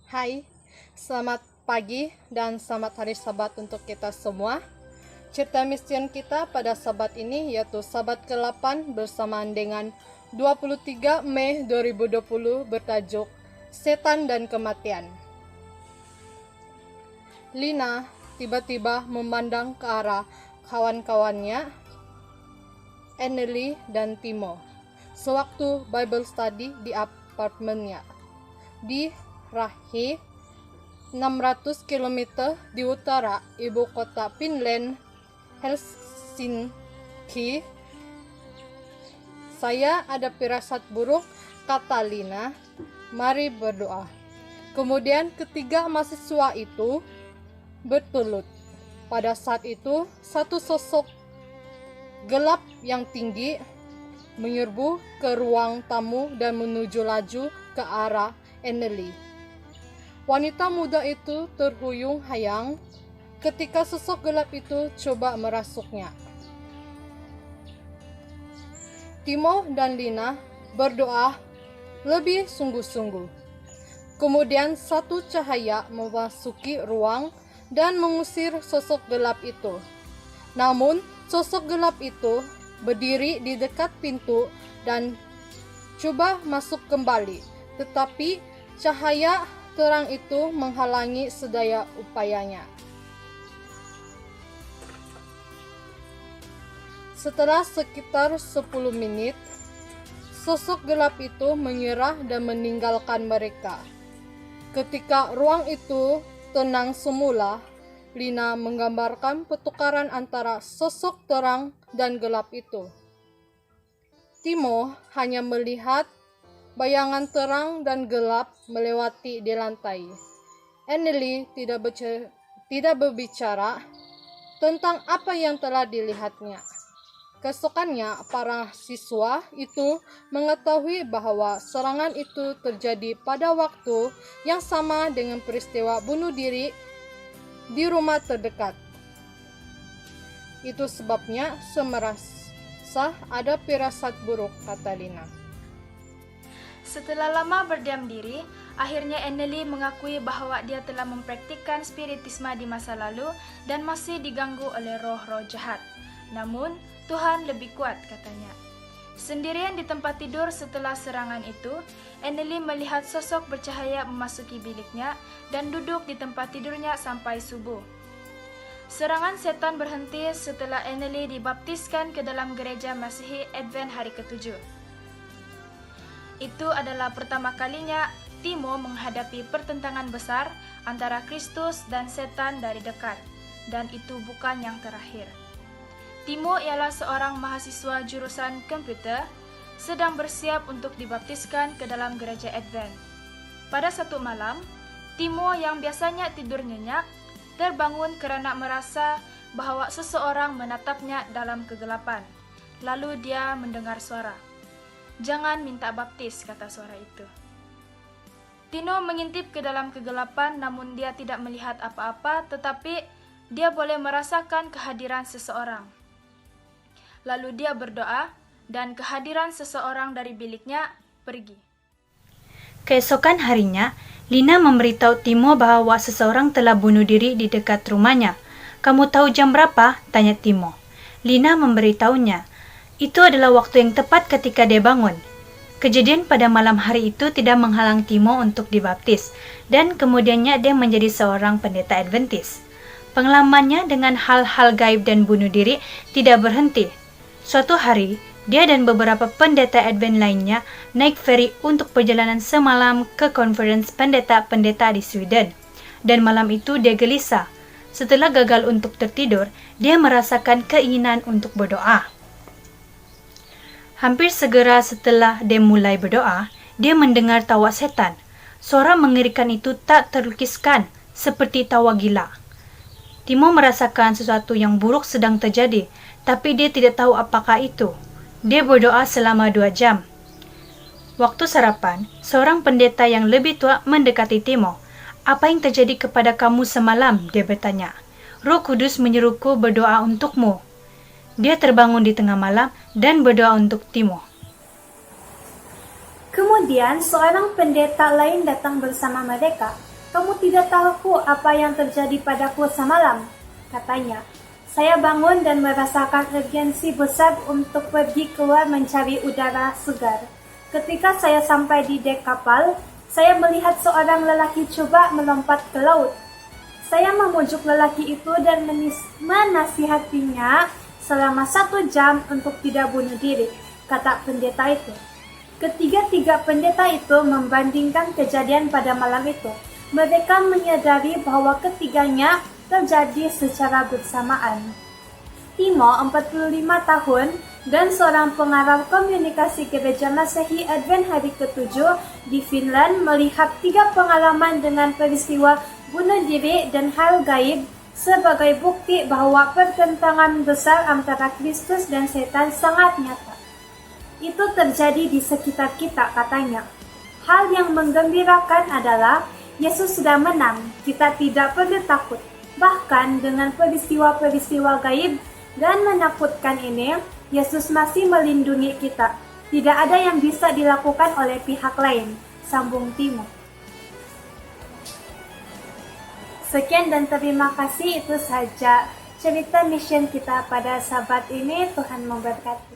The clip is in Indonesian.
Hai, selamat pagi dan selamat hari Sabat untuk kita semua. Cerita mission kita pada Sabat ini yaitu Sabat ke-8 bersamaan dengan 23 Mei 2020 bertajuk Setan dan Kematian. Lina tiba-tiba memandang ke arah kawan-kawannya, Anneli dan Timo, sewaktu Bible study di apartemennya di Rahi, 600 km di utara ibu kota Finland, Helsinki. Saya ada firasat buruk, kata Lina. Mari berdoa. Kemudian ketiga mahasiswa itu bertelut. Pada saat itu, satu sosok gelap yang tinggi menyerbu ke ruang tamu dan menuju laju ke arah Anneli. Wanita muda itu terhuyung-hayang ketika sosok gelap itu coba merasuknya. Timo dan Lina berdoa lebih sungguh-sungguh. Kemudian satu cahaya memasuki ruang dan mengusir sosok gelap itu. Namun, sosok gelap itu berdiri di dekat pintu dan coba masuk kembali. Tetapi cahaya terang itu menghalangi sedaya upayanya. Setelah sekitar 10 menit, sosok gelap itu menyerah dan meninggalkan mereka. Ketika ruang itu tenang semula, Lina menggambarkan pertukaran antara sosok terang dan gelap itu. Timo hanya melihat bayangan terang dan gelap melewati di lantai. Anneli tidak berbicara tentang apa yang telah dilihatnya. Keesokannya, para siswa itu mengetahui bahwa serangan itu terjadi pada waktu yang sama dengan peristiwa bunuh diri di rumah terdekat. Itu sebabnya semerasa ada firasat buruk, kata Lina. Setelah lama berdiam diri, akhirnya Anneli mengakui bahwa dia telah mempraktikkan spiritisme di masa lalu dan masih diganggu oleh roh-roh jahat. Namun, Tuhan lebih kuat, katanya. Sendirian di tempat tidur setelah serangan itu, Anneli melihat sosok bercahaya memasuki biliknya dan duduk di tempat tidurnya sampai subuh. Serangan setan berhenti setelah Anneli dibaptiskan ke dalam gereja Masihi Advent hari ke-7. Itu adalah pertama kalinya Timo menghadapi pertentangan besar antara Kristus dan setan dari dekat, dan itu bukan yang terakhir. Timo ialah seorang mahasiswa jurusan komputer, sedang bersiap untuk dibaptiskan ke dalam gereja Advent. Pada satu malam, Timo yang biasanya tidur nyenyak, terbangun karena merasa bahwa seseorang menatapnya dalam kegelapan. Lalu dia mendengar suara. "Jangan minta baptis," kata suara itu. Timo mengintip ke dalam kegelapan, namun dia tidak melihat apa-apa, tetapi dia boleh merasakan kehadiran seseorang. Lalu dia berdoa, dan kehadiran seseorang dari biliknya pergi. Keesokan harinya, Lina memberitahu Timo bahwa seseorang telah bunuh diri di dekat rumahnya. "Kamu tahu jam berapa?" tanya Timo. Lina memberitahunya. Itu adalah waktu yang tepat ketika dia bangun. Kejadian pada malam hari itu tidak menghalang Timo untuk dibaptis, dan kemudiannya dia menjadi seorang pendeta Adventis. Pengalamannya dengan hal-hal gaib dan bunuh diri tidak berhenti. Suatu hari, dia dan beberapa pendeta Advent lainnya naik feri untuk perjalanan semalam ke conference pendeta-pendeta di Sweden. Dan malam itu dia gelisah. Setelah gagal untuk tertidur, dia merasakan keinginan untuk berdoa. Hampir segera setelah dia mulai berdoa, dia mendengar tawa setan. Suara mengerikan itu tak terlukiskan, seperti tawa gila. Timo merasakan sesuatu yang buruk sedang terjadi, tapi dia tidak tahu apakah itu. Dia berdoa selama 2 jam. Waktu sarapan, seorang pendeta yang lebih tua mendekati Timo. "Apa yang terjadi kepada kamu semalam?" dia bertanya. "Roh Kudus menyuruhku berdoa untukmu." Dia terbangun di tengah malam dan berdoa untuk Timo. Kemudian seorang pendeta lain datang bersama mereka. "Kamu tidak tahu apa yang terjadi padaku semalam," katanya. "Saya bangun dan merasakan urgensi besar untuk pergi keluar mencari udara segar. Ketika saya sampai di dek kapal, saya melihat seorang lelaki coba melompat ke laut. Saya memujuk lelaki itu dan menasihatinya selama 1 jam untuk tidak bunuh diri," kata pendeta itu. Ketiga-tiga pendeta itu membandingkan kejadian pada malam itu. Mereka menyadari bahwa ketiganya terjadi secara bersamaan. Timo, 45 tahun, dan seorang pengarah komunikasi Gereja Masehi Advent hari ke-7 di Finland melihat 3 pengalaman dengan peristiwa bunuh diri dan hal gaib sebagai bukti bahwa pertentangan besar antara Kristus dan setan sangat nyata. Itu terjadi di sekitar kita, katanya. Hal yang menggembirakan adalah Yesus sudah menang, kita tidak perlu takut. Bahkan dengan peristiwa-peristiwa gaib dan menakutkan ini, Yesus masih melindungi kita. Tidak ada yang bisa dilakukan oleh pihak lain, sambung Timo. Sekian dan terima kasih, itu saja cerita mission kita pada Sabat ini. Tuhan memberkati.